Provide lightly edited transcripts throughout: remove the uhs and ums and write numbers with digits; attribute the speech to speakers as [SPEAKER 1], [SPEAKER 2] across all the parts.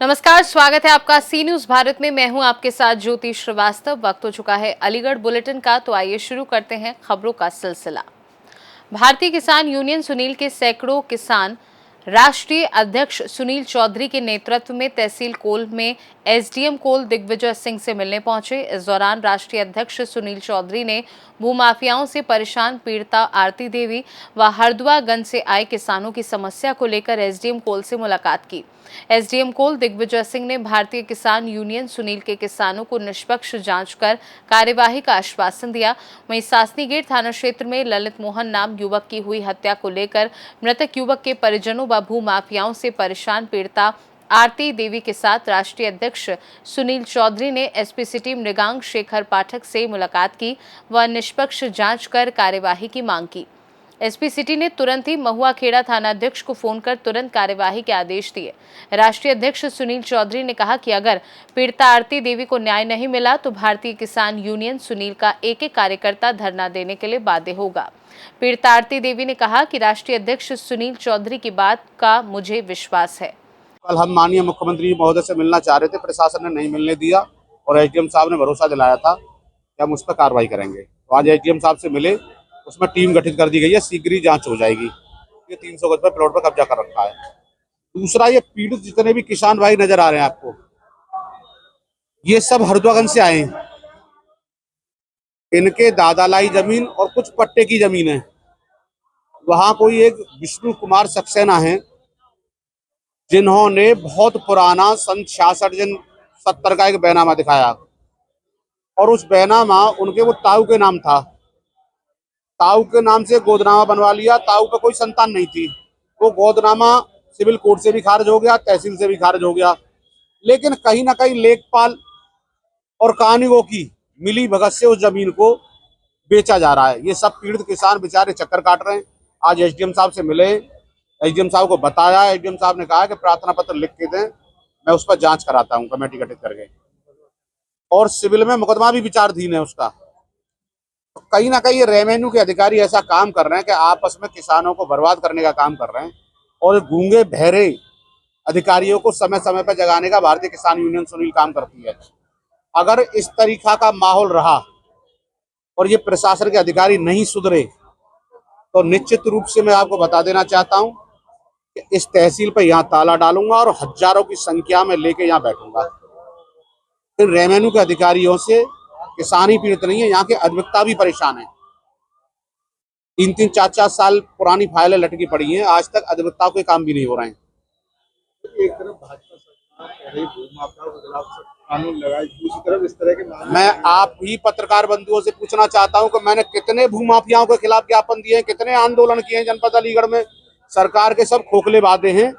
[SPEAKER 1] नमस्कार, स्वागत है आपका सी न्यूज भारत में। मैं हूं आपके साथ ज्योति श्रीवास्तव। वक्त हो चुका है अलीगढ़ बुलेटिन का, तो आइए शुरू करते हैं खबरों का सिलसिला। भारतीय किसान यूनियन सुनील के सैकड़ों किसान राष्ट्रीय अध्यक्ष सुनील चौधरी के नेतृत्व में तहसील कोल में एसडीएम कोल दिग्विजय सिंह से मिलने पहुंचे। इस दौरान राष्ट्रीय अध्यक्ष सुनील चौधरी ने भूमाफियाओं से परेशान पीड़िता आरती देवी व हरदुआगंज से आए किसानों की समस्या को लेकर एसडीएम कोल से मुलाकात की। एसडीएम कोल दिग्विजय सिंह ने भारतीय किसान यूनियन सुनील के किसानों को निष्पक्ष जांच कर कार्यवाही का आश्वासन दिया। वहीं सासनी गेट थाना क्षेत्र में ललित मोहन नाम युवक की हुई हत्या को लेकर मृतक युवक के परिजनों व भूमाफियाओं से परेशान पीड़िता आरती देवी के साथ राष्ट्रीय अध्यक्ष सुनील चौधरी ने एसपी सिटी मृगांक शेखर पाठक से मुलाकात की व निष्पक्ष जांच कर कार्यवाही की मांग की। एसपी सिटी ने तुरंत ही महुआ खेड़ा थानाध्यक्ष को फोन कर तुरंत कार्यवाही के आदेश दिए। राष्ट्रीय अध्यक्ष सुनील चौधरी ने कहा कि अगर पीड़िता आरती देवी को न्याय नहीं मिला तो भारतीय किसान यूनियन सुनील का एक कार्यकर्ता धरना देने के लिए बाध्य होगा। पीड़िता आरती देवी ने कहा कि राष्ट्रीय अध्यक्ष सुनील चौधरी की बात का मुझे विश्वास है।
[SPEAKER 2] कल हम माननीय मुख्यमंत्री महोदय से मिलना चाह रहे थे, प्रशासन ने नहीं मिलने दिया और एसडीएम साहब ने भरोसा दिलाया था कि हम उस पर कार्रवाई करेंगे। तो आज एसडीएम साहब से मिले, उसमें टीम गठित कर दी गई है, शीघ्र ही जांच हो जाएगी। ये 300 गज पर प्लॉट पर कब्जा कर रखा है। दूसरा, ये पीड़ित जितने भी किसान भाई नजर आ रहे हैं आपको, ये सब हरदुआगंज से आए हैं। इनके दादालाई जमीन और कुछ पट्टे की जमीन है। वहां कोई एक विष्णु कुमार सक्सेना है जिन्होंने बहुत पुराना सन 66-70 का एक बैनामा दिखाया और उस बैनामा उनके वो ताऊ के नाम था। ताऊ के नाम से गोदनामा बनवा लिया। ताऊ पे कोई संतान नहीं थी। वो गोदनामा सिविल कोर्ट से भी खारिज हो गया, तहसील से भी खारिज हो गया। लेकिन कहीं ना कहीं लेखपाल और कानूनगो की मिली भगत से उस जमीन को बेचा जा रहा है। ये सब पीड़ित किसान बेचारे चक्कर काट रहे हैं। आज एसडीएम साहब से मिले, एसडीएम साहब को बताया। एसडीएम साहब ने कहा कि प्रार्थना पत्र लिख के दें, मैं उस पर जांच कराता हूं कमेटी गठित करके, और सिविल में मुकदमा भी विचाराधीन है उसका। तो कहीं ना कहीं रेवेन्यू के अधिकारी ऐसा काम कर रहे हैं कि आपस में किसानों को बर्बाद करने का काम कर रहे हैं। और गूंगे बहरे अधिकारियों को समय समय पर जगाने का भारतीय किसान यूनियन सुनील काम करती है। अगर इस तरीका का माहौल रहा और ये प्रशासन के अधिकारी नहीं सुधरे तो निश्चित रूप से मैं आपको बता देना चाहता हूं कि इस तहसील पर यहाँ ताला डालूंगा और हजारों की संख्या में लेके यहाँ बैठूंगा। फिर रेवेन्यू के अधिकारियों से किसान ही पीड़ित नहीं है, यहाँ के अधिवक्ता भी परेशान है। 3-3, 4-4 साल पुरानी फाइलें लटकी पड़ी हैं, आज तक अधिवक्ताओं के काम भी नहीं हो रहे हैं।
[SPEAKER 3] एक तरफ भाजपा सरकार कह रही भूमाफियाओं के खिलाफ कानून लगाए, दूसरी तरफ इस तरह के
[SPEAKER 2] मैं आप ही पत्रकार बंधुओं से पूछना चाहता हूं कि मैंने कितने भूमाफियाओं के खिलाफ ज्ञापन दिए हैं, कितने आंदोलन किए हैं जनपद अलीगढ़ में। सरकार के सब खोखले वादे हैं।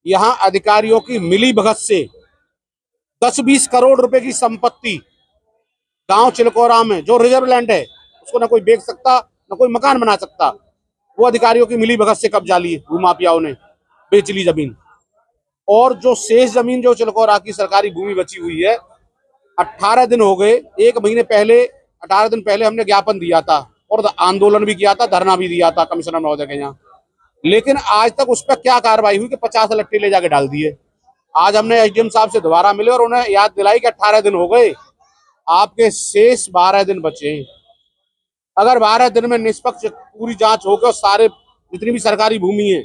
[SPEAKER 2] यहाँ अधिकारियों की मिली भगत से 10-20 करोड़ रुपए की संपत्ति गांव चिलकोरा में जो रिजर्व लैंड है उसको ना कोई बेच सकता, ना कोई मकान बना सकता। वो अधिकारियों की मिली भगत से कब्जा ली भूमाफियाओं ने, बेच ली जमीन। और जो शेष जमीन जो चिलकोरा की सरकारी भूमि बची हुई है, 18 दिन हो गए, 1 महीने पहले 18 दिन पहले हमने ज्ञापन दिया था और आंदोलन भी किया था, धरना भी दिया था कमिश्नर महोदय के यहाँ। लेकिन आज तक उस पर क्या कार्रवाई हुई कि 50 लट्टे ले जाके डाल दिए। आज हमने एसडीएम साहब से दोबारा मिले और उन्हें याद दिलाई कि 18 दिन हो गए, आपके शेष 12 दिन बचे हैं। अगर 12 दिन में निष्पक्ष पूरी जांच होकर सारे जितनी भी सरकारी भूमि है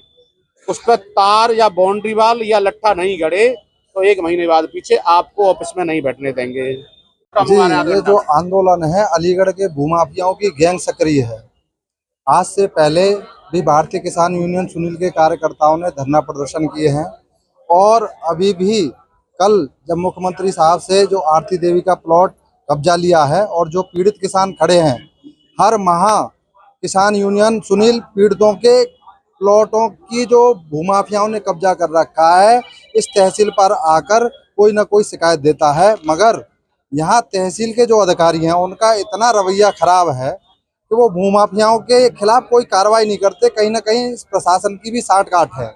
[SPEAKER 2] उस पर तार या बाउंड्री वाल या लट्ठा नहीं गड़े तो 1 महीने बाद पीछे आपको ऑफिस में नहीं बैठने देंगे।
[SPEAKER 4] जी, ये जो आंदोलन है अलीगढ़ के भूमाफियाओं की गैंग सक्रिय है। आज से पहले भी भारतीय किसान यूनियन सुनील के कार्यकर्ताओं ने धरना प्रदर्शन किए हैं और अभी भी कल जब मुख्यमंत्री साहब से जो आरती देवी का प्लॉट कब्जा लिया है और जो पीड़ित किसान खड़े हैं, हर माह किसान यूनियन सुनील पीड़ितों के प्लॉटों की जो भूमाफियाओं ने कब्जा कर रखा है इस तहसील पर आकर कोई ना कोई शिकायत देता है। मगर यहाँ तहसील के जो अधिकारी हैं उनका इतना रवैया खराब है कि वो भूमाफियाओं के खिलाफ कोई कार्रवाई नहीं करते। कहीं ना कहीं इस प्रशासन की भी साठगांठ है।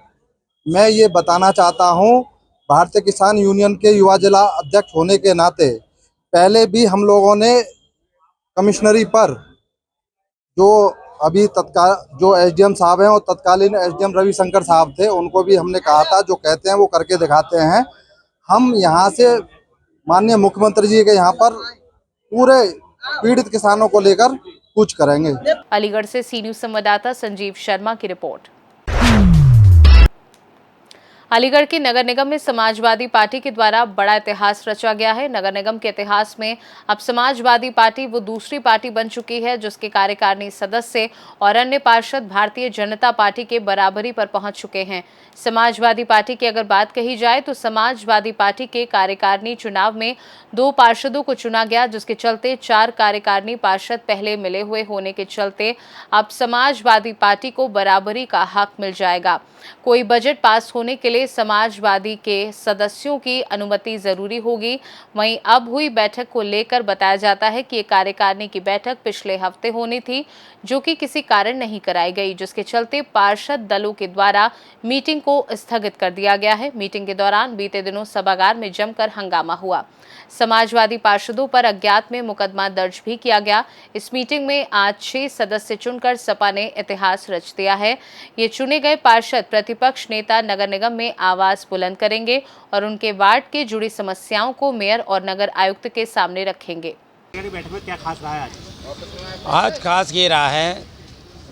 [SPEAKER 4] मैं ये बताना चाहता हूँ, भारतीय किसान यूनियन के युवा जिला अध्यक्ष होने के नाते पहले भी हम लोगों ने कमिश्नरी पर जो अभी तत्काल जो एसडीएम साहब हैं और तत्कालीन एसडीएम रविशंकर साहब थे, उनको भी हमने कहा था जो कहते हैं वो करके दिखाते हैं। हम यहाँ से माननीय मुख्यमंत्री जी के यहाँ पर पूरे पीड़ित किसानों को लेकर कूच करेंगे।
[SPEAKER 1] अलीगढ़ से सी न्यूज संवाददाता संजीव शर्मा की रिपोर्ट। अलीगढ़ के नगर निगम में समाजवादी पार्टी के द्वारा बड़ा इतिहास रचा गया है। नगर निगम के इतिहास में अब समाजवादी पार्टी वो दूसरी पार्टी बन चुकी है जिसके कार्यकारिणी सदस्य और अन्य पार्षद भारतीय जनता पार्टी के बराबरी पर पहुंच चुके हैं। समाजवादी पार्टी की अगर बात कही जाए तो समाजवादी पार्टी के कार्यकारिणी चुनाव में 2 पार्षदों को चुना गया, जिसके चलते 4 कार्यकारिणी पार्षद पहले मिले हुए होने के चलते अब समाजवादी पार्टी को बराबरी का हक मिल जाएगा। कोई बजट पास होने के लिए समाजवादी के सदस्यों की अनुमति जरूरी होगी। वहीं अब हुई बैठक को लेकर बताया जाता है कि ये कार्यकारिणी की बैठक पिछले हफ्ते होनी थी, जो कि किसी कारण नहीं कराई गई, जिसके चलते पार्षद दलों के द्वारा मीटिंग को स्थगित कर दिया गया है। मीटिंग के दौरान बीते दिनों सभागार में जमकर हंगामा हुआ। समाजवादी पार्षदों पर अज्ञात में मुकदमा दर्ज भी किया गया। इस मीटिंग में आज 6 सदस्य चुनकर सपा ने इतिहास रच दिया है। ये चुने गए पार्षद प्रतिपक्ष नेता नगर निगम में आवाज बुलंद करेंगे और उनके वार्ड के जुड़ी समस्याओं को मेयर और नगर आयुक्त के सामने रखेंगे।
[SPEAKER 5] बैठक में क्या खास रहा है
[SPEAKER 6] आज खास ये रहा है,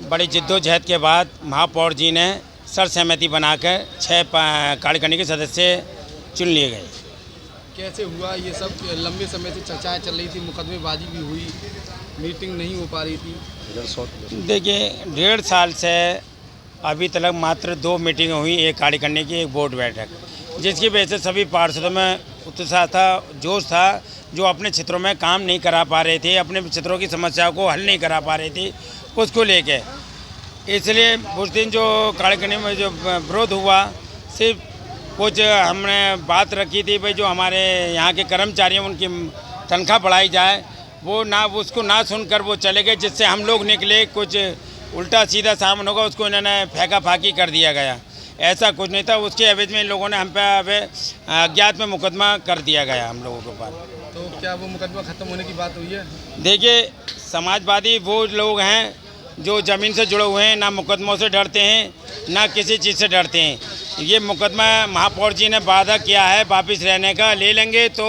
[SPEAKER 6] बड़ी जिद्दोजहद के बाद महापौर जी ने सर्वसहमति बनाकर 6 कार्यकारिणी के सदस्य चुन लिए गए।
[SPEAKER 3] कैसे हुआ ये सब? लंबे समय से चर्चाएं चल रही थी, मुकदमेबाजी भी हुई, मीटिंग नहीं हो पा रही थी।
[SPEAKER 6] देखिए 1.5 साल से अभी तक मात्र 2 मीटिंग हुई, एक कार्यकारिणी की, एक बोर्ड बैठक, जिसकी वजह से सभी पार्षदों में उत्साह था, जोश था, जो अपने क्षेत्रों में काम नहीं करा पा रहे थे, अपने क्षेत्रों की समस्याओं को हल नहीं करा पा रहे थे, उसको लेके इसलिए उस दिन जो कार्यकारिणी में जो विरोध हुआ, सिर्फ कुछ हमने बात रखी थी भाई जो हमारे यहाँ के कर्मचारी हैं उनकी तनख्वाह बढ़ाई जाए, वो ना उसको ना सुनकर वो चले गए, जिससे हम लोग निकले, कुछ उल्टा सीधा सामान होगा उसको इन्होंने फेंका फाकी कर दिया गया। ऐसा कुछ नहीं था, उसके एवज में इन लोगों ने हम पे अज्ञात में मुकदमा कर दिया गया हम लोगों के ऊपर।
[SPEAKER 3] तो क्या वो मुकदमा खत्म होने की बात हुई है?
[SPEAKER 6] देखिए समाजवादी वो लोग हैं जो ज़मीन से जुड़े हुए हैं, ना मुकदमों से डरते हैं ना किसी चीज़ से डरते हैं। ये मुकदमा महापौर जी ने वादा किया है वापस रहने का, ले लेंगे तो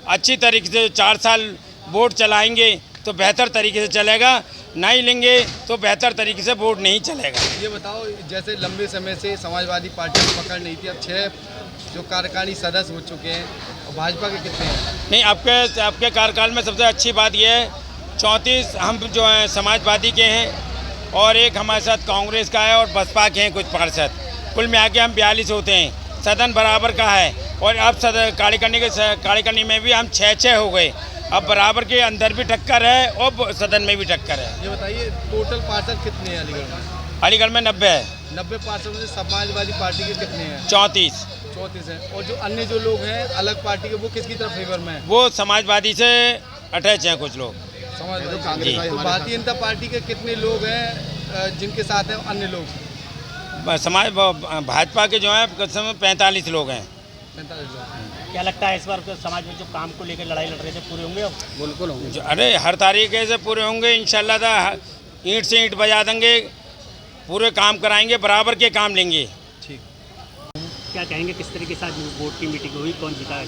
[SPEAKER 6] अच्छी तरीके से 4 साल वोट चलाएंगे तो बेहतर तरीके से चलेगा, नहीं लेंगे तो बेहतर तरीके से वोट नहीं चलेगा।
[SPEAKER 3] ये बताओ, जैसे लंबे समय से समाजवादी पार्टी को पकड़ नहीं थी, अब 6 जो कार्यकारिणी सदस्य हो चुके हैं और भाजपा के कितने हैं?
[SPEAKER 6] नहीं, आपके कार्यकाल में सबसे अच्छी बात यह है 34 हम जो हैं समाजवादी के हैं और एक हमारे साथ कांग्रेस का है और बसपा के हैं कुछ पार्षद, कुल में आके हम 42 होते हैं। सदन बराबर का है और अब कार्यकारिणी में भी हम 6-6 हो गए। अब बराबर के अंदर भी टक्कर है और सदन में भी टक्कर है।
[SPEAKER 3] ये बताइए टोटल पार्षद कितने हैं अलीगढ़ में?
[SPEAKER 6] अलीगढ़ में 90 है।
[SPEAKER 3] 90 पार्षद में समाजवादी पार्टी के कितने हैं?
[SPEAKER 6] 34
[SPEAKER 3] हैं। और जो अन्य जो लोग हैं अलग पार्टी के, वो किसकी तरफ फेवर में है?
[SPEAKER 6] वो समाजवादी से अटैच हैं कुछ लोग।
[SPEAKER 3] समाजवादी तो भारतीय जनता पार्टी के कितने लोग हैं जिनके साथ हैं अन्य लोग?
[SPEAKER 6] समाज भाजपा के जो हैं 45 लोग हैं।
[SPEAKER 3] 45 लोग।
[SPEAKER 5] क्या लगता है इस बार समाज में जो काम को लेकर लड़ाई लड़ रहे थे पूरे होंगे? अब
[SPEAKER 3] बिल्कुल होंगे।
[SPEAKER 6] अरे हर तरीके से पूरे होंगे इंशाल्लाह, ईंट से ईंट बजा देंगे, पूरे काम कराएंगे, बराबर के काम लेंगे।
[SPEAKER 3] ठीक।
[SPEAKER 5] क्या कहेंगे, किस तरीके से बोर्ड की मीटिंग हुई, कौन जीता है?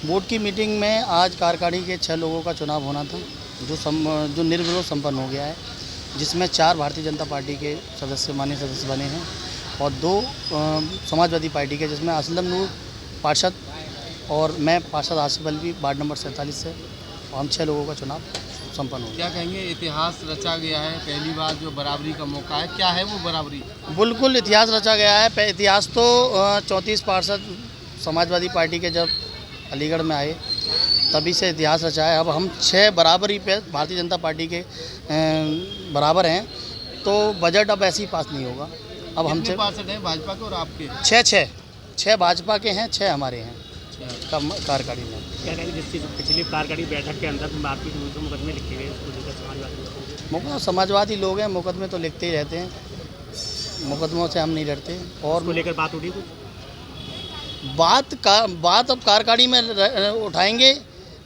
[SPEAKER 7] बोर्ड की मीटिंग में आज कार्यकारिणी के 6 लोगों का चुनाव होना था, जो निर्विरोध संपन्न हो गया है, जिसमें 4 भारतीय जनता पार्टी के सदस्य माननीय सदस्य बने हैं और 2 समाजवादी पार्टी के, जिसमें असलम नूर पार्षद और मैं पार्षद आसिफ अलवी वार्ड नंबर 47 से, और हम 6 लोगों का चुनाव संपन्न हो गया।
[SPEAKER 3] क्या कहेंगे, इतिहास रचा गया है, पहली बार जो बराबरी का मौका है, क्या है वो बराबरी?
[SPEAKER 7] बिल्कुल इतिहास रचा गया है। इतिहास तो 34 पार्षद समाजवादी पार्टी के जब अलीगढ़ में आए तभी से इतिहास रचा है। अब हम 6 बराबरी पे भारतीय जनता पार्टी के बराबर हैं, तो बजट अब ऐसे ही पास नहीं होगा। अब हम 6
[SPEAKER 3] पार्षद हैं भाजपा के और आपके?
[SPEAKER 7] 6 भाजपा के हैं, 6 हमारे हैं कार्यकारिणी में।
[SPEAKER 5] क्या कहेंगे, जिस चीज़ पिछली कार्यकारिणी बैठक के अंदर मारपीट हुई तो मुकदमे लिखे गए, उसको लेकर
[SPEAKER 7] समाजवादी लोग हैं, मुकदमे तो लिखते ही रहते हैं, मुकदमों से हम नहीं डरते। और
[SPEAKER 5] उसको लेकर बात उठी कुछ?
[SPEAKER 7] बात अब कार्यकारिणी में उठाएंगे।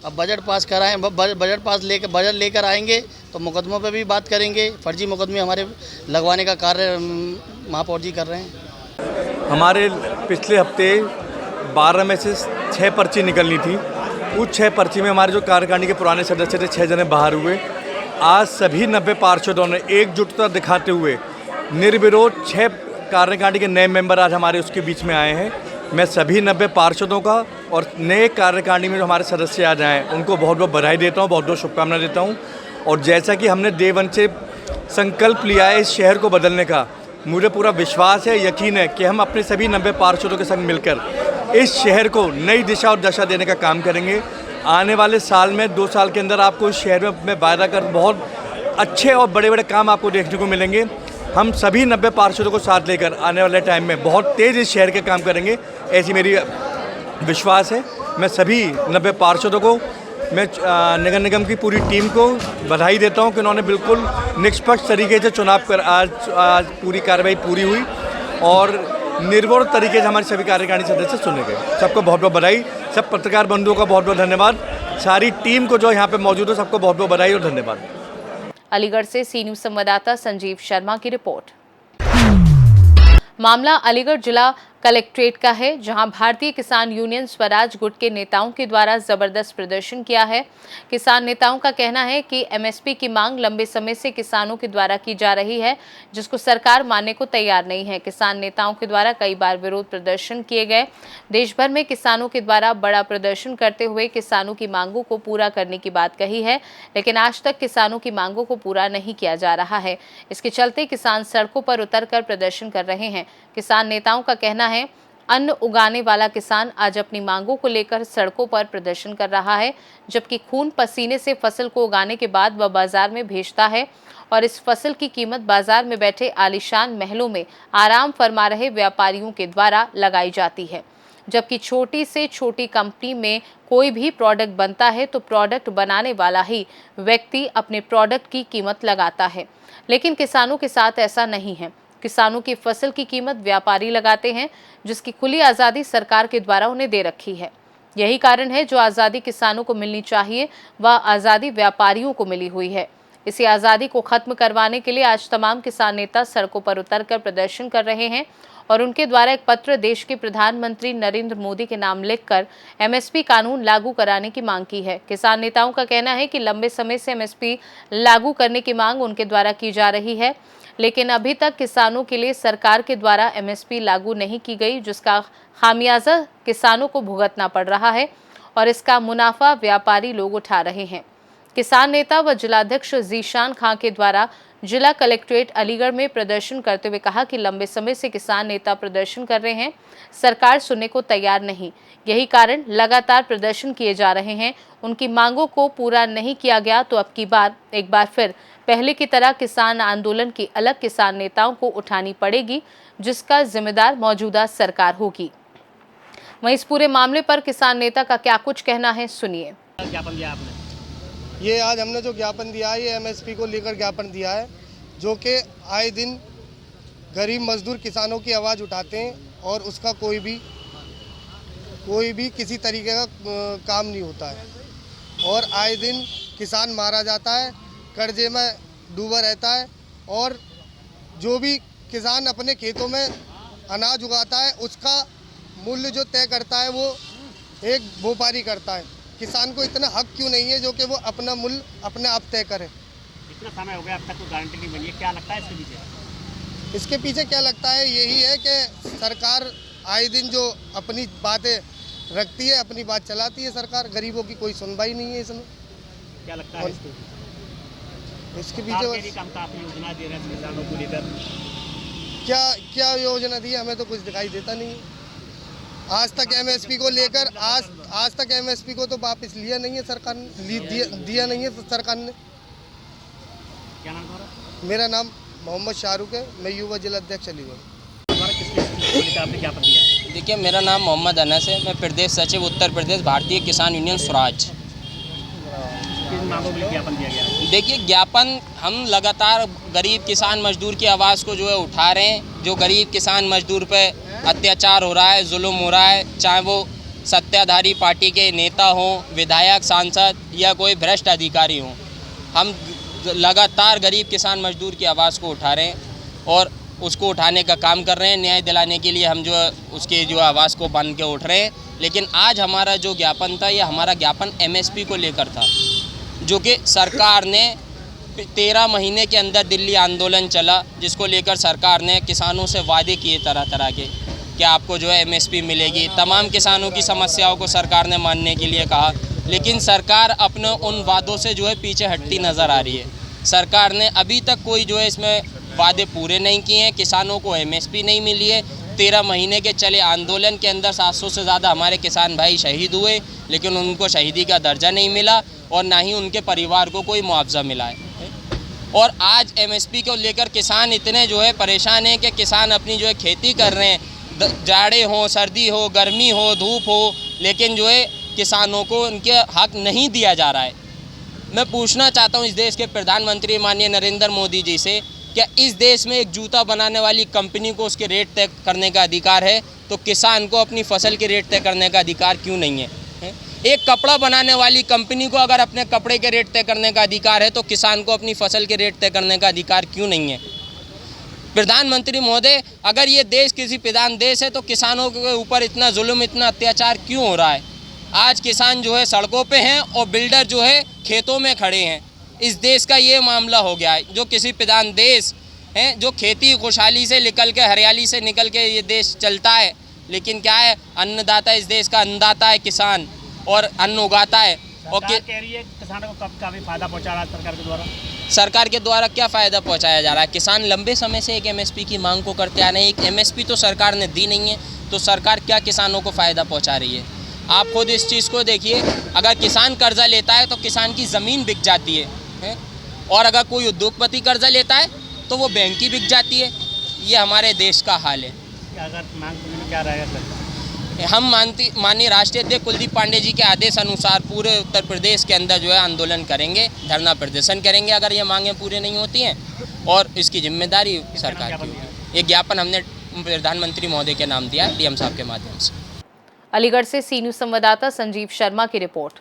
[SPEAKER 7] अब बजट पास कराएं, बजट लेकर आएंगे तो मुकदमों पे भी बात करेंगे। फर्जी मुकदमे हमारे लगवाने का कार्य महापौर जी कर रहे हैं।
[SPEAKER 8] हमारे पिछले हफ्ते 12 में से 6 पर्ची निकलनी थी। उस 6 पर्ची में हमारे जो कार्यकारिणी के पुराने सदस्य थे 6 जने बाहर हुए। आज सभी 90 पार्षदों ने एकजुटता दिखाते हुए निर्विरोध 6 कार्यकारिणी के नए मेंबर आज हमारे उसके बीच में आए हैं। मैं सभी 90 पार्षदों का और नए कार्यकारिणी में जो हमारे सदस्य आज आए उनको बहुत बहुत बधाई देता हूँ, बहुत बहुत शुभकामनाएं देता हूँ। और जैसा कि हमने डे 1 से संकल्प लिया है इस शहर को बदलने का, मुझे पूरा विश्वास है, यकीन है कि हम अपने सभी 90 पार्षदों के संग मिलकर इस शहर को नई दिशा और दशा देने का काम करेंगे। आने वाले साल में 2 साल के अंदर आपको इस शहर में मैं वायदा कर बहुत अच्छे और बड़े बड़े काम आपको देखने को मिलेंगे। हम सभी 90 पार्षदों को साथ लेकर आने वाले टाइम में बहुत तेज़ इस शहर के काम करेंगे, ऐसी मेरी विश्वास है। मैं सभी 90 पार्षदों को, मैं नगर निगम की पूरी टीम को बधाई देता हूं कि उन्होंने बिल्कुल निष्पक्ष तरीके से चुनाव कर आज पूरी कार्रवाई पूरी हुई और निर्विरोध तरीके से हमारे सभी कार्यकारिणी सदस्य चुने गए। सबको बहुत बहुत बधाई। सब पत्रकार बंधुओं का बहुत बहुत धन्यवाद। सारी टीम को जो यहाँ पे मौजूद है सबको बहुत बहुत बधाई और धन्यवाद।
[SPEAKER 1] अलीगढ़ से सी न्यूज़ संवाददाता संजीव शर्मा की रिपोर्ट। मामला अलीगढ़ जिला कलेक्ट्रेट का है, जहां भारतीय किसान यूनियन स्वराज गुट के नेताओं के द्वारा जबरदस्त प्रदर्शन किया है। किसान नेताओं का कहना है कि एमएसपी की मांग लंबे समय से किसानों के द्वारा की जा रही है, जिसको सरकार मानने को तैयार नहीं है। किसान नेताओं के द्वारा कई बार विरोध प्रदर्शन किए गए। देश भर में किसानों के द्वारा बड़ा प्रदर्शन करते हुए किसानों की मांगों को पूरा करने की बात कही है, लेकिन आज तक किसानों की मांगों को पूरा नहीं किया जा रहा है। इसके चलते किसान सड़कों पर उतरकर प्रदर्शन कर रहे हैं। किसान नेताओं का कहना है अन्न उगाने वाला किसान आज अपनी मांगों को लेकर सड़कों पर प्रदर्शन कर रहा है, जबकि खून पसीने से फसल को उगाने के बाद वह बाजार में भेजता है और इस फसल की कीमत बाजार में बैठे आलीशान महलों में आराम फरमा रहे व्यापारियों के द्वारा लगाई जाती है। जबकि छोटी से छोटी कंपनी में कोई भी प्रोडक्ट बनता है तो प्रोडक्ट बनाने वाला ही व्यक्ति अपने प्रोडक्ट की कीमत लगाता है, लेकिन किसानों के साथ ऐसा नहीं है। किसानों की फसल की कीमत व्यापारी लगाते हैं, जिसकी खुली आज़ादी सरकार के द्वारा उन्हें दे रखी है। यही कारण है जो आज़ादी किसानों को मिलनी चाहिए वह आज़ादी व्यापारियों को मिली हुई है। इसी आज़ादी को खत्म करवाने के लिए आज तमाम किसान नेता सड़कों पर उतरकर प्रदर्शन कर रहे हैं और उनके द्वारा एक पत्र देश के प्रधानमंत्री नरेंद्र मोदी के नाम लिखकर एमएसपी कानून लागू कराने की मांग की है। किसान नेताओं का कहना है कि लंबे समय से एमएसपी लागू करने की मांग उनके द्वारा की जा रही है, लेकिन अभी तक किसानों के लिए सरकार के द्वारा एमएसपी लागू नहीं की गई, जिसका खामियाजा किसानों को भुगतना पड़ रहा है और इसका मुनाफा व्यापारी लोग उठा रहे हैं। किसान नेता व जिलाध्यक्ष जीशान खां के द्वारा जिला कलेक्ट्रेट अलीगढ़ में प्रदर्शन करते हुए कहा कि लंबे समय से किसान नेता प्रदर्शन कर रहे हैं, सरकार सुनने को तैयार नहीं। यही कारण लगातार प्रदर्शन किए जा रहे हैं। उनकी मांगों को पूरा नहीं किया गया तो अब की बार एक बार फिर पहले की तरह किसान आंदोलन की अलग किसान नेताओं को उठानी पड़ेगी, जिसका जिम्मेदार मौजूदा सरकार होगी। वहीं इस पूरे मामले पर किसान नेता का क्या कुछ कहना है, सुनिए।
[SPEAKER 5] ज्ञापन दिया आपने?
[SPEAKER 9] ये आज हमने जो ज्ञापन दिया है ये एमएसपी को लेकर ज्ञापन दिया है, जो कि आए दिन गरीब मजदूर किसानों की आवाज़ उठाते हैं और उसका कोई भी किसी तरीके का काम नहीं होता है और आए दिन किसान मारा जाता है, कर्जे में डूबा रहता है और जो भी किसान अपने खेतों में अनाज उगाता है उसका मूल्य जो तय करता है वो एक व्यापारी करता है। किसान को इतना हक क्यों नहीं है जो कि वो अपना मूल्य अपने आप तय करे?
[SPEAKER 5] इतना समय हो गया अब तक कोई गारंटी नहीं बनी है, क्या लगता है इसके पीछे?
[SPEAKER 9] इसके पीछे क्या लगता है, यही है कि सरकार आए दिन जो अपनी बातें रखती है, अपनी बात चलाती है सरकार, गरीबों की कोई सुनवाई नहीं है इसमें।
[SPEAKER 5] क्या लगता है
[SPEAKER 9] इसके पीछे
[SPEAKER 5] योजना दे रहे हैं किसानों को लेकर?
[SPEAKER 9] क्या योजना दी है हमें तो कुछ दिखाई देता नहीं है। आज तक एमएसपी को लेकर आज तक एमएसपी को तो वापस लिया नहीं है सरकार ने, दिया नहीं है सरकार ने।
[SPEAKER 5] क्या नाम तुम्हारा?
[SPEAKER 9] मेरा नाम मोहम्मद शाहरुख है, मैं युवा जिला अध्यक्ष अलीगढ़।
[SPEAKER 5] आपने क्या दिया?
[SPEAKER 10] देखिए, मेरा नाम मोहम्मद अनस है, मैं प्रदेश सचिव उत्तर प्रदेश भारतीय किसान यूनियन स्वराज।
[SPEAKER 5] ज्ञापन दिया गया?
[SPEAKER 10] देखिए, ज्ञापन हम लगातार गरीब किसान मजदूर की आवाज़ को जो है उठा रहे हैं। जो गरीब किसान मजदूर पे अत्याचार हो रहा है, जुल्म हो रहा है, चाहे वो सत्ताधारी पार्टी के नेता हों, विधायक, सांसद या कोई भ्रष्ट अधिकारी हों, हम लगातार गरीब किसान मजदूर की आवाज़ को उठा रहे हैं और उसको उठाने का काम कर रहे हैं। न्याय दिलाने के लिए हम जो है उसके जो आवाज़ को बांध के उठ रहे हैं। लेकिन आज हमारा जो ज्ञापन था, यह हमारा ज्ञापन एमएसपी को लेकर था, जो कि सरकार ने 13 महीने के अंदर दिल्ली आंदोलन चला, जिसको लेकर सरकार ने किसानों से वादे किए तरह तरह के कि आपको जो है एमएसपी मिलेगी। तमाम किसानों की समस्याओं को सरकार ने मानने के लिए कहा, लेकिन सरकार अपने उन वादों से जो है पीछे हटती नज़र आ रही है। सरकार ने अभी तक कोई जो है इसमें वादे पूरे नहीं किए हैं। किसानों को एमएसपी नहीं मिली है। 13 महीने के चले आंदोलन के अंदर 700 से ज़्यादा हमारे किसान भाई शहीद हुए, लेकिन उनको शहीदी का दर्जा नहीं मिला और ना ही उनके परिवार को कोई मुआवजा मिला है। और आज एमएसपी को लेकर किसान इतने जो है परेशान हैं कि किसान अपनी जो है खेती कर रहे हैं, जाड़े हो, सर्दी हो, गर्मी हो, धूप हो, लेकिन जो है किसानों को उनके हक नहीं दिया जा रहा है। मैं पूछना चाहता हूँ इस देश के प्रधानमंत्री माननीय नरेंद्र मोदी जी से, क्या इस देश में एक जूता बनाने वाली कंपनी को उसके रेट तय करने का अधिकार है, तो किसान को अपनी फसल के रेट तय करने का अधिकार क्यों नहीं है? एक कपड़ा बनाने वाली कंपनी को अगर अपने कपड़े के रेट तय करने का अधिकार है, तो किसान को अपनी फसल के रेट तय करने का अधिकार क्यों नहीं है? प्रधानमंत्री महोदय, अगर ये देश किसी प्रधान देश है तो किसानों के ऊपर इतना जुल्म, इतना अत्याचार क्यों हो रहा है? आज किसान जो है सड़कों पे हैं और बिल्डर जो है खेतों में खड़े हैं। इस देश का ये मामला हो गया है। जो किसी प्रधान देश है, जो खेती खुशहाली से निकल के, हरियाली से निकल के ये देश चलता है, लेकिन क्या है, अन्नदाता इस देश का अन्नदाता है किसान, और अन्न उगाता है। और
[SPEAKER 5] कह रही है किसानों को काफ़ी फायदा पहुंचा रहा है सरकार के द्वारा।
[SPEAKER 10] सरकार के द्वारा क्या फ़ायदा पहुंचाया जा रहा है? किसान लंबे समय से एक एमएसपी की मांग को करते आ रहे हैं। एक एमएसपी तो सरकार ने दी नहीं है, तो सरकार क्या किसानों को फ़ायदा पहुंचा रही है? आप खुद इस चीज़ को देखिए। अगर किसान कर्जा लेता है तो किसान की ज़मीन बिक जाती है, और अगर कोई उद्योगपति कर्जा लेता है तो वो बैंक ही बिक जाती है। ये हमारे देश का हाल है।
[SPEAKER 5] अगर मांग में क्या रहेगा सर?
[SPEAKER 10] हम माननीय राष्ट्रीय अध्यक्ष कुलदीप पांडे जी के आदेश अनुसार पूरे उत्तर प्रदेश के अंदर जो है आंदोलन करेंगे, धरना प्रदर्शन करेंगे अगर ये मांगें पूरी नहीं होती हैं, और इसकी जिम्मेदारी सरकार की होगी। ये ज्ञापन हमने प्रधानमंत्री महोदय के नाम दिया है, डीएम साहब के माध्यम से।
[SPEAKER 1] अलीगढ़ से सी न्यूज़ संवाददाता संजीव शर्मा की रिपोर्ट।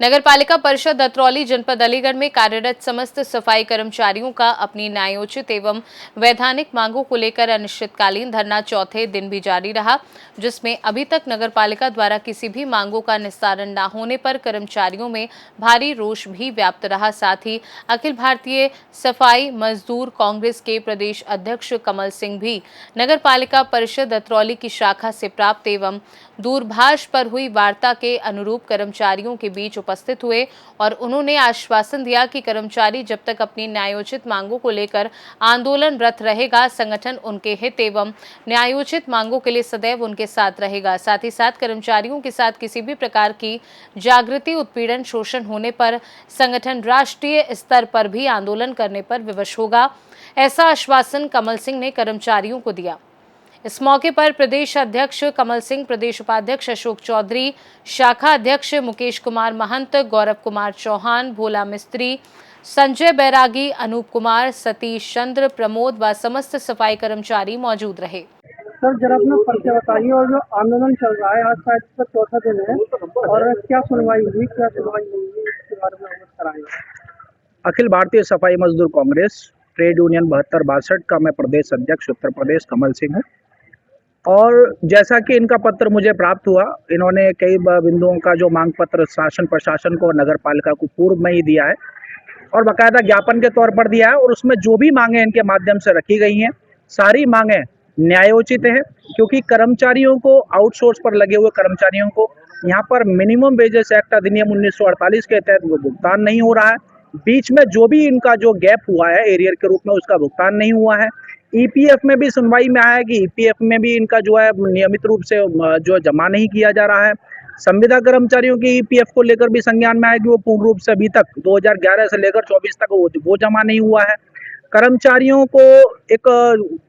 [SPEAKER 1] नगर पालिका परिषद अतरौली जनपद अलीगढ़ में कार्यरत समस्त सफाई कर्मचारियों का अपनी न्यायोचित एवं वैधानिक मांगों को लेकर अनिश्चितकालीन धरना चौथे दिन भी जारी रहा, जिसमें अभी तक नगर पालिका द्वारा किसी भी मांगों का निस्तारण न होने पर कर्मचारियों में भारी रोष भी व्याप्त रहा। साथ ही अखिल भारतीय सफाई मजदूर कांग्रेस के प्रदेश अध्यक्ष कमल सिंह भी नगर पालिका परिषद अतरौली की शाखा से प्राप्त एवं दूरभाष पर हुई वार्ता के अनुरूप कर्मचारियों के बीच उपस्थित हुए और उन्होंने आश्वासन दिया कि कर्मचारी जब तक अपनी न्यायोचित मांगों को लेकर आंदोलनरत रहेगा, संगठन उनके हित एवं न्यायोचित मांगों के लिए सदैव उनके साथ रहेगा। साथ ही साथ कर्मचारियों के साथ किसी भी प्रकार की जागृति, उत्पीड़न, शोषण होने पर संगठन राष्ट्रीय स्तर पर भी आंदोलन करने पर विवश होगा। ऐसा आश्वासन कमल सिंह ने कर्मचारियों को दिया। इस मौके पर प्रदेश अध्यक्ष कमल सिंह, प्रदेश उपाध्यक्ष अशोक चौधरी, शाखा अध्यक्ष मुकेश कुमार महंत, गौरव कुमार चौहान, भोला मिस्त्री, संजय बैरागी, अनूप कुमार, सतीश चंद्र, प्रमोद व समस्त सफाई कर्मचारी मौजूद रहे।
[SPEAKER 11] सर जरा अपना परिचय बताइए, और जो आंदोलन चल रहा है आज शायद इसका चौथा दिन है, और क्या सुनवाई हुई, क्या सुनवाई नहीं हुई, इसके बारे में अवगत कराएंगे।
[SPEAKER 12] अखिल भारतीय सफाई मजदूर कांग्रेस ट्रेड यूनियन 72-62 का मैं प्रदेश अध्यक्ष उत्तर प्रदेश कमल सिंह है। और जैसा कि इनका पत्र मुझे प्राप्त हुआ, इन्होंने कई बिंदुओं का जो मांग पत्र शासन प्रशासन को, नगर पालिका को पूर्व में ही दिया है और बाकायदा ज्ञापन के तौर पर दिया है, और उसमें जो भी मांगे इनके माध्यम से रखी गई हैं, सारी मांगे न्यायोचित है, क्योंकि कर्मचारियों को, आउटसोर्स पर लगे हुए कर्मचारियों को यहाँ पर मिनिमम वेजेस एक्ट अधिनियम 1948 के तहत वो भुगतान नहीं हो रहा है। बीच में जो भी इनका जो गैप हुआ है एरियर के रूप में, उसका भुगतान नहीं हुआ है। ईपीएफ में भी सुनवाई में आया कि ईपीएफ में भी इनका जो है नियमित रूप से जो जमा नहीं किया जा रहा है। संविदा कर्मचारियों की ईपीएफ को लेकर भी संज्ञान में आया कि वो पूर्ण रूप से अभी तक 2011 से लेकर 24 तक वो जमा नहीं हुआ है। कर्मचारियों को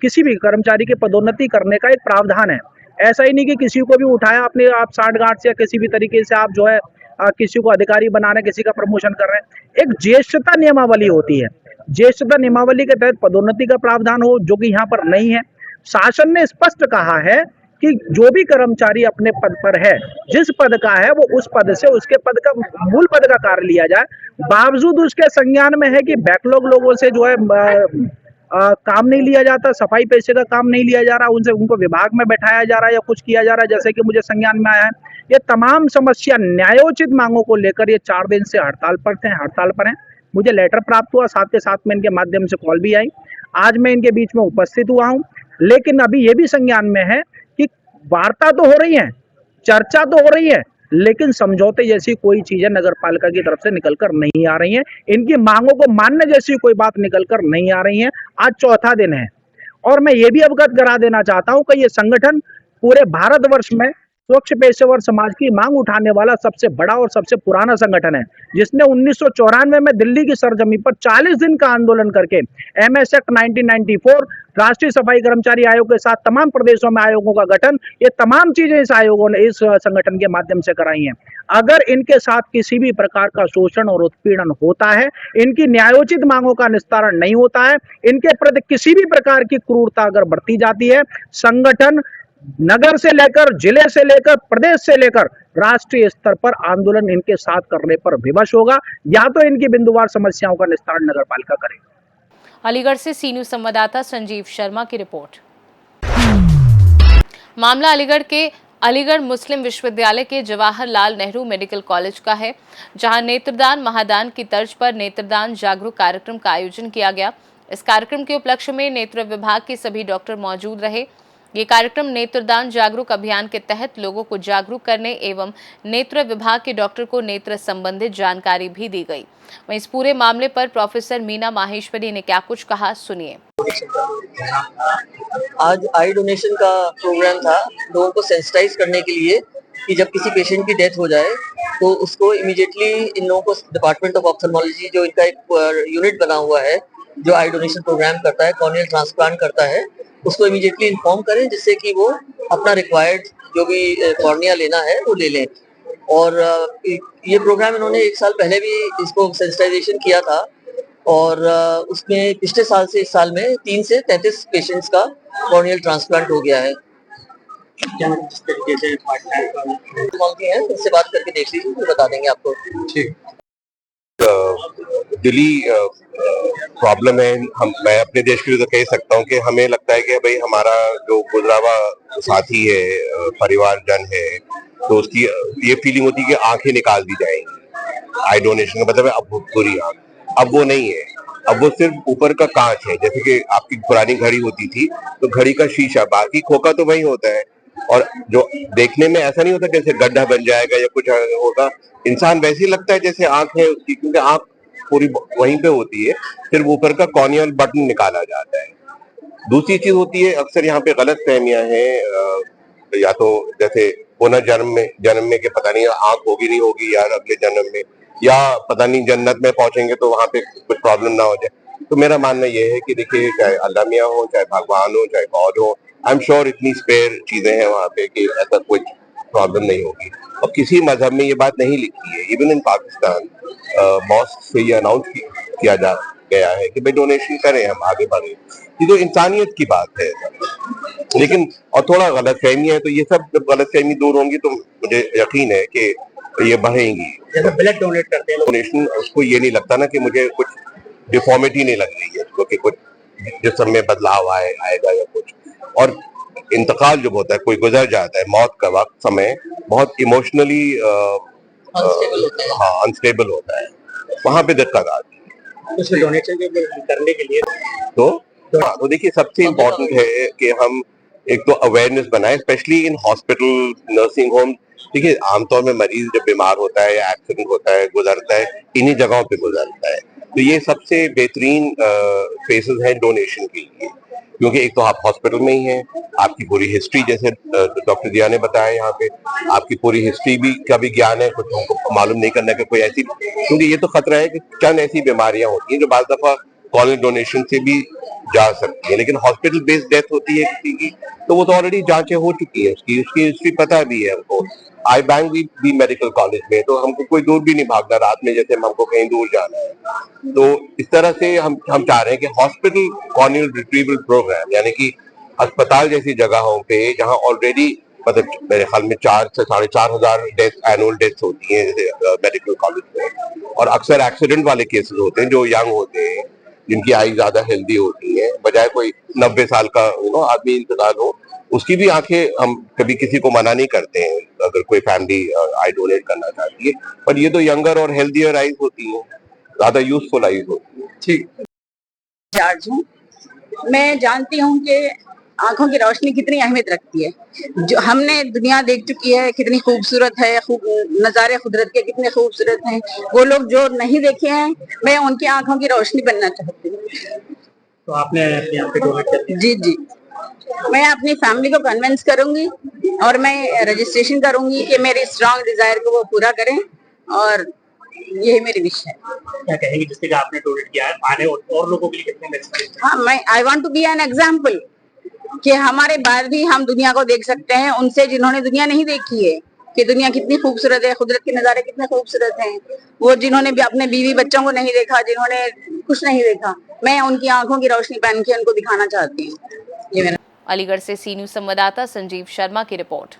[SPEAKER 12] किसी भी कर्मचारी की पदोन्नति करने का एक प्रावधान है। ऐसा ही नहीं कि किसी को भी उठाया अपने आप साठगांठ से या किसी भी तरीके से आप जो है किसी को अधिकारी बना रहे, किसी का प्रमोशन कर रहे हैं। एक ज्येष्ठता नियमावली होती है, ज्येष्ठता नियमावली के तहत पदोन्नति का प्रावधान हो, जो कि यहाँ पर नहीं है। शासन ने स्पष्ट कहा है कि जो भी कर्मचारी अपने पद पर है, जिस पद का है वो उस पद से उसके पद का मूल पद का कार्य लिया जाए। बावजूद उसके संज्ञान में है कि बैकलॉग लोगों से जो है काम नहीं लिया जाता, सफाई पेशे का काम नहीं लिया जा रहा, उनको विभाग में बैठाया जा रहा है या कुछ किया जा रहा है, जैसे कि मुझे संज्ञान में आया है। ये तमाम समस्या न्यायोचित मांगों को लेकर ये 4 दिन से हड़ताल पर हैं। मुझे लेटर प्राप्त हुआ, साथ के साथ में इनके माध्यम से कॉल भी आई। आज मैं इनके बीच में उपस्थित हुआ हूं, लेकिन अभी ये भी संज्ञान में है कि वार्ता तो हो रही है, चर्चा तो हो रही है, लेकिन समझौते जैसी कोई चीजें नगर पालिका की तरफ से निकलकर नहीं आ रही हैं। इनकी मांगों को मानने जैसी कोई बात निकलकर नहीं आ रही है। आज चौथा दिन है और मैं ये भी अवगत करा देना चाहता हूं कि ये संगठन पूरे भारतवर्ष में स्वच्छ पेशेवर समाज की मांग उठाने वाला सबसे बड़ा और सबसे पुराना संगठन है, जिसने 1994 में दिल्ली की सरजमी पर 40 दिन का आंदोलन करके MS एक्ट 1994, राष्ट्रीय सफाई कर्मचारी आयोग के साथ तमाम प्रदेशों में आयोगों का गठन, ये तमाम चीजें इस आयोगों ने इस संगठन के माध्यम से कराई हैं। अगर इनके साथ किसी भी प्रकार का शोषण और उत्पीड़न होता है, इनकी न्यायोचित मांगों का निस्तारण नहीं होता है, इनके प्रति किसी भी प्रकार की क्रूरता अगर बरती जाती है, संगठन नगर से लेकर, जिले से लेकर, प्रदेश से लेकर राष्ट्रीय स्तर पर आंदोलन इनके साथ करने पर विवश होगा, या तो इनकी बिंदुवार समस्याओं का निस्तारण नगर पालिका करे।
[SPEAKER 1] अलीगढ़ से सी न्यूज संवाददाता संजीव शर्मा की रिपोर्ट। मामला अलीगढ़ के अलीगढ़ मुस्लिम विश्वविद्यालय के जवाहरलाल नेहरू मेडिकल कॉलेज का है, जहां नेत्रदान महादान की तर्ज पर नेत्रदान जागरूक कार्यक्रम का आयोजन किया गया। इस कार्यक्रम के उपलक्ष्य में नेत्र विभाग के सभी डॉक्टर मौजूद रहे। ये कार्यक्रम नेत्रदान जागरूक अभियान के तहत लोगों को जागरूक करने एवं नेत्र विभाग के डॉक्टर को नेत्र संबंधित जानकारी भी दी गई। वहीं इस पूरे मामले पर प्रोफेसर मीना माहेश्वरी ने क्या कुछ कहा, सुनिए।
[SPEAKER 13] आज आई डोनेशन का प्रोग्राम था, लोगों को सेंसिटाइज करने के लिए कि जब किसी पेशेंट की डेथ हो जाए तो उसको इमीडिएटली इन लोगों को डिपार्टमेंट ऑफ ऑप्थेल्मोलॉजी, जो इनका एक यूनिट बना हुआ है जो आई डोनेशन प्रोग्राम करता है, कॉर्नियल ट्रांसप्लांट करता है, उसको इमीडिएटली इन्फॉर्म करें, जिससे कि वो अपना रिक्वायर्ड जो भी कॉर्निया लेना है वो ले लें। और ये प्रोग्राम इन्होंने 1 साल पहले भी इसको सेंसिटाइजेशन किया था और उसमें पिछले साल से इस साल में 3 से 33 पेशेंट्स का कॉर्नियल ट्रांसप्लांट हो गया है। जिस तरीके से हैं उनसे बात करके देख लीजिए, तो बता देंगे आपको।
[SPEAKER 14] ठीक। दिली प्रॉब्लम है। मैं अपने देश के लिए तो कह सकता हूँ कि हमें लगता है कि भाई हमारा जो गुजरा हुआ साथी है, परिवारजन है, तो उसकी ये फीलिंग होती है कि आंखें निकाल दी जाएंगी। आई डोनेशन का मतलब है अब पूरी आंख, अब वो नहीं है, अब वो सिर्फ ऊपर का कांच है। जैसे कि आपकी पुरानी घड़ी होती थी तो घड़ी का शीशा, बाकी खोखा तो वही होता है, और जो देखने में ऐसा नहीं होता जैसे गड्ढा बन जाएगा या कुछ होगा। इंसान वैसे ही लगता है जैसे आंख है उसकी, क्योंकि आंख पूरी वहीं पे होती है, सिर्फ ऊपर का कॉर्नियल बटन निकाला जाता है। दूसरी चीज होती है, अक्सर यहाँ पे गलत फहमियां हैं, या तो जैसे पुनर्जन्म में कि पता नहीं आंख होगी नहीं होगी यार अगले जन्म में, या पता नहीं जन्नत में पहुंचेंगे तो वहां पे कुछ प्रॉब्लम ना हो जाए। तो मेरा मानना ये है कि देखिए, चाहे अल्लाह मियां हो, चाहे भगवान हो, चाहे गॉड हो, आई एम श्योर इतनी स्पेयर चीजें हैं वहां पे कि ऐसा कुछ प्रॉब्लम नहीं होगी। और किसी मजहब में ये बात नहीं लिखी है। इवन इन पाकिस्तान मॉस्क से ये अनाउंस किया जा गया है कि भाई डोनेशन करें, हम आगे बढ़े। ये तो इंसानियत की बात है। लेकिन और थोड़ा गलत फहमी है, तो ये सब जब गलत फहमी दूर होंगी तो मुझे यकीन है कि ये बढ़ेंगी।
[SPEAKER 13] जैसे ब्लड डोनेट करते हैं
[SPEAKER 14] डोनेशन, उसको ये नहीं लगता ना कि मुझे कुछ डिफॉर्मिटी नहीं लग रही है उसको, कि कुछ जिस्म में बदलाव आएगा या कुछ। और इंतकाल जब होता है, कोई गुजर जाता है, मौत का वक्त समय बहुत इमोशनली अनस्टेबल होता है, वहां पे दिक्कत आती है।
[SPEAKER 13] डोनेशन करने के लिए
[SPEAKER 14] तो देखिए, सबसे इम्पोर्टेंट है कि हम एक तो अवेयरनेस बनाए, specially in hospital, nursing home. देखिए, आमतौर में मरीज जब बीमार होता है या एक्सीडेंट होता है, गुजरता है, इन्हीं जगहों पे गुजरता है। तो ये सबसे बेहतरीन फेसेस हैं डोनेशन के लिए, क्योंकि एक तो आप हॉस्पिटल में ही हैं, आपकी पूरी हिस्ट्री, जैसे डॉक्टर दिया ने बताया, यहाँ पे आपकी पूरी हिस्ट्री भी का भी ज्ञान है, कुछ हमको मालूम नहीं करना कि कोई ऐसी, क्योंकि ये तो खतरा है कि चंद ऐसी बीमारियां होती हैं जो बाज़ दफा कॉर्नियल डोनेशन से भी जा सकती है। लेकिन हॉस्पिटल बेस्ड डेथ होती है किसी की, तो वो तो ऑलरेडी जांचें हो चुकी है, उसकी हिस्ट्री पता भी है हमको। आई बैंक भी मेडिकल कॉलेज में, तो हमको कोई दूर भी नहीं भागना रात में, जैसे हमको कहीं दूर जाना है। तो इस तरह से हम चाह रहे हैं कि हॉस्पिटल कॉर्नियल रिट्रीवल प्रोग्राम, यानी कि अस्पताल जैसी जगहों पे जहाँ ऑलरेडी मतलब मेरे ख्याल में 4 से 4,500 डेथ एनुअल डेथ होती हैं जैसे मेडिकल कॉलेज में, और अक्सर एक्सीडेंट वाले केसेस होते हैं जो यंग होते हैं, जिनकी आई ज्यादा हेल्दी होती है, बजाय कोई 90 साल का आदमी इंतकाल हो, उसकी भी आंखें हम कभी किसी को मना नहीं करते हैं अगर कोई फैमिली आई डोनेट करना चाहती है, पर ये तो यंगर और हेल्दियर आईज होती हैं, ज्यादा यूजफुल आईज होती है। ठीक,
[SPEAKER 15] चार्ज हूँ। मैं जानती हूँ कि आंखों की रोशनी कितनी अहमियत रखती है। जो हमने दुनिया देख चुकी है कितनी खूबसूरत है, नज़ारे कुदरत के कितने खूबसूरत हैं। वो लोग जो नहीं देखे हैं, मैं उनकी आंखों की रोशनी बनना चाहती हूँ।
[SPEAKER 5] तो आपने अपने आप पे डोनेट कर दिया?
[SPEAKER 15] जी जी, मैं अपनी फैमिली को कन्विंस करूंगी और मैं रजिस्ट्रेशन करूंगी कि मेरी स्ट्रॉन्ग डिजायर को वो पूरा करें, और यही मेरी विश है।
[SPEAKER 5] क्या कहेंगे जिसके लिए आपने डोनेट किया है, आने और लोगों के लिए कितने मैसेज?
[SPEAKER 15] हाँ, मैं I want to be an example कि हमारे बाद भी हम दुनिया को देख सकते हैं उनसे जिन्होंने दुनिया नहीं देखी है, कि दुनिया कितनी खूबसूरत है, कुदरत के नजारे कितने खूबसूरत हैं। वो जिन्होंने भी अपने बीवी बच्चों को नहीं देखा, जिन्होंने कुछ नहीं देखा, मैं उनकी आंखों की रोशनी पहन के उनको दिखाना चाहती हूँ। ये मेरा।
[SPEAKER 1] अलीगढ़ से सी न्यूज संवाददाता संजीव शर्मा की रिपोर्ट।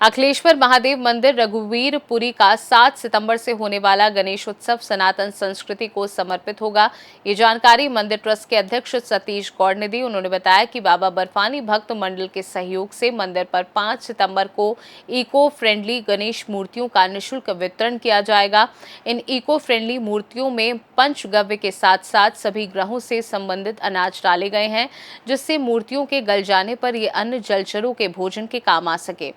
[SPEAKER 1] अखिलेश्वर महादेव मंदिर रघुवीरपुरी का 7 सितंबर से होने वाला गणेश उत्सव सनातन संस्कृति को समर्पित होगा। ये जानकारी मंदिर ट्रस्ट के अध्यक्ष सतीश गौड़ ने दी। उन्होंने बताया कि बाबा बर्फानी भक्त मंडल के सहयोग से मंदिर पर 5 सितंबर को इको फ्रेंडली गणेश मूर्तियों का निःशुल्क वितरण किया जाएगा। इन इको फ्रेंडली मूर्तियों में पंचगव्य के साथ साथ सभी ग्रहों से संबंधित अनाज डाले गए हैं, जिससे मूर्तियों के गल जाने पर ये अन्य जलचरों के भोजन के काम आ सके।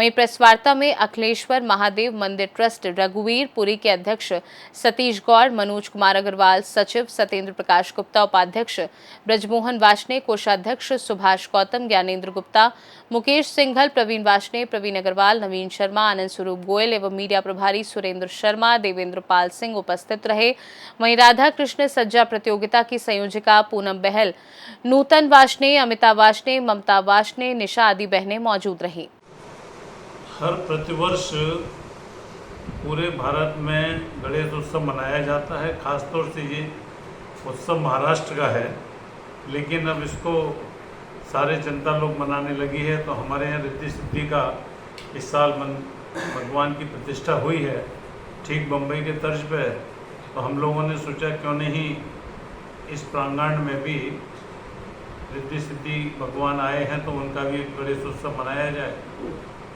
[SPEAKER 1] प्रेस वार्ता में अखिलेश्वर महादेव मंदिर ट्रस्ट रघुवीरपुरी के अध्यक्ष सतीश गौड़, मनोज कुमार अग्रवाल सचिव, सत्येंद्र प्रकाश गुप्ता उपाध्यक्ष, ब्रजमोहन वार्ष्णेय कोषाध्यक्ष, सुभाष गौतम, ज्ञानेंद्र गुप्ता, मुकेश सिंघल, प्रवीण वार्ष्णेय, प्रवीण अग्रवाल, नवीन शर्मा, आनंद स्वरूप गोयल एवं मीडिया प्रभारी सुरेंद्र शर्मा, देवेंद्र पाल सिंह उपस्थित रहे। वहीं राधा कृष्ण सज्जा प्रतियोगिता की संयोजिका पूनम बहल, नूतन वार्ष्णेय, अमिता वार्ष्णेय, ममता वार्ष्णेय, निशा आदि बहनें मौजूद रहीं।
[SPEAKER 16] हर प्रतिवर्ष पूरे भारत में गणेश उत्सव मनाया जाता है। ख़ासतौर से ये उत्सव महाराष्ट्र का है, लेकिन अब इसको सारे जनता लोग मनाने लगी है। तो हमारे यहाँ रिद्धि सिद्धि का इस साल भगवान की प्रतिष्ठा हुई है, ठीक बम्बई के तर्ज पे। तो हम लोगों ने सोचा क्यों नहीं इस प्रांगण में भी रिद्धि सिद्धि भगवान आए हैं तो उनका भी एक गणेश उत्सव मनाया जाए।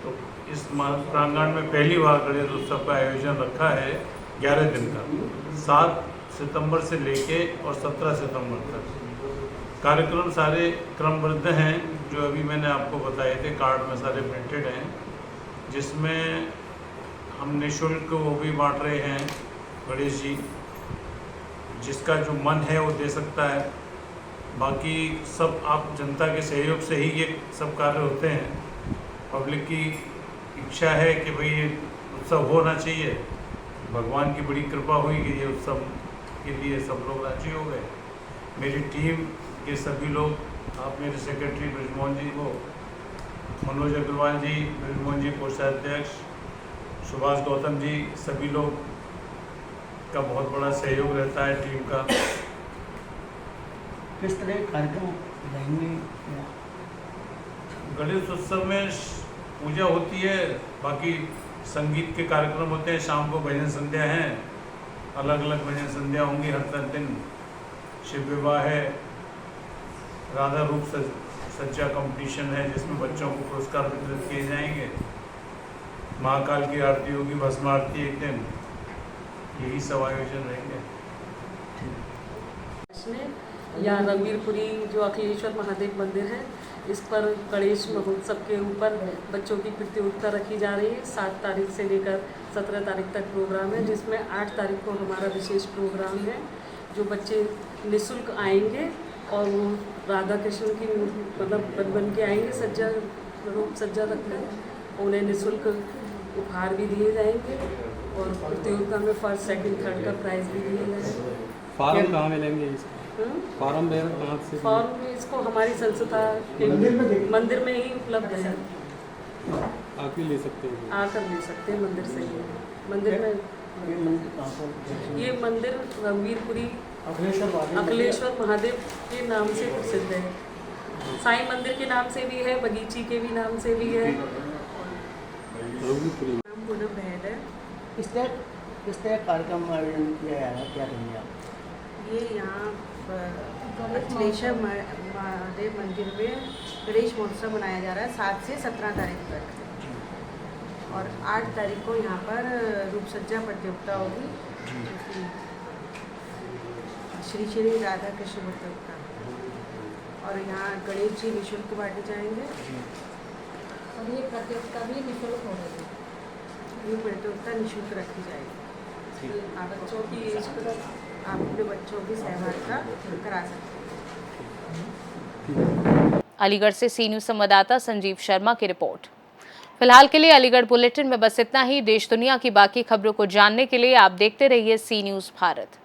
[SPEAKER 16] तो इस प्रांगण में पहली बार गणेश उत्सव का आयोजन रखा है 11 दिन का, 7 सितंबर से लेके और 17 सितंबर तक। कार्यक्रम सारे क्रमबद्ध हैं, जो अभी मैंने आपको बताए थे, कार्ड में सारे प्रिंटेड हैं, जिसमें हम निःशुल्क वो भी बांट रहे हैं। गणेश जी, जिसका जो मन है वो दे सकता है, बाकी सब आप जनता के सहयोग से ही ये सब कार्य होते हैं। पब्लिक की इच्छा है कि भाई ये उत्सव होना चाहिए, भगवान की बड़ी कृपा हुई कि ये उत्सव के लिए सब लोग राजी हो गए। मेरी टीम के सभी लोग, आप मेरे सेक्रेटरी ब्रजमोहन जी को, मनोज अग्रवाल जी, ब्रजमोहन जी कोषाध्यक्ष, सुभाष गौतम जी, सभी लोग का बहुत बड़ा सहयोग रहता है टीम का।
[SPEAKER 5] किस तरह कार्यक्रम रहेंगे?
[SPEAKER 16] गणेश उत्सव में पूजा होती है, बाकी संगीत के कार्यक्रम होते हैं, शाम को भजन संध्या हैं, अलग अलग भजन संध्या होंगी हर दिन। शिव विवाह है, राधा रूप सज्जा कंपटीशन है जिसमें बच्चों को पुरस्कार वितरित किए जाएंगे। महाकाल की आरती होगी, भस्म आरती एक दिन, यही सब आयोजन रहेंगे।
[SPEAKER 17] या रघुवीरपुरी जो अखिलेश्वर महादेव मंदिर है, इस पर गणेश महोत्सव के ऊपर बच्चों की प्रतियोगिता रखी जा रही है। 7 तारीख से लेकर 17 तारीख तक प्रोग्राम है, जिसमें 8 तारीख को हमारा विशेष प्रोग्राम है। जो बच्चे निःशुल्क आएंगे और वो राधा कृष्ण की मतलब बन के आएंगे, सज्जा रख लें, उन्हें निःशुल्क उपहार भी दिए जाएंगे और प्रतियोगिता में फर्स्ट सेकंड थर्ड का प्राइज़ भी दिए जाएंगे।
[SPEAKER 5] फॉर्म कहाँ मिलेंगे इसको? फॉर्म कहाँ से?
[SPEAKER 17] फॉर्म इसको हमारी संस्था के मंदिर में ही उपलब्ध है,
[SPEAKER 5] आके ले सकते हैं,
[SPEAKER 17] आकर ले सकते हैं मंदिर से ही। मंदिर में ये मंदिर रणवीरपुरी अखिलेश्वर महादेव के नाम से प्रसिद्ध है। साईं मंदिर के नाम से भी है, बगीची के भी नाम से भी है।
[SPEAKER 7] नाम पूनम बहल है। किस तरह कार्यक्रम आयोजन किया गया है, क्या कहेंगे आप?
[SPEAKER 17] ये यहाँ अखिलेश्वर महादेव मंदिर में गणेश महोत्सव मनाया जा रहा है 7 से 17 तारीख तक, और 8 तारीख को यहाँ पर रूपसज्जा प्रतियोगिता होगी, श्री श्री राधा कृष्ण प्रतियोगिता, और यहाँ गणेश जी निःशुल्क बांटे जाएंगे, और ये प्रतियोगिता भी निःशुल्क होगी। ये प्रतियोगिता निःशुल्क रखी जाएगी। आप बच्चों की एज पर आप अपने बच्चों की सहभागिता करा सकते हैं।
[SPEAKER 1] अलीगढ़ से सी न्यूज़ संवाददाता संजीव शर्मा की रिपोर्ट। फिलहाल के लिए अलीगढ़ बुलेटिन में बस इतना ही। देश दुनिया की बाकी खबरों को जानने के लिए आप देखते रहिए सी न्यूज़ भारत।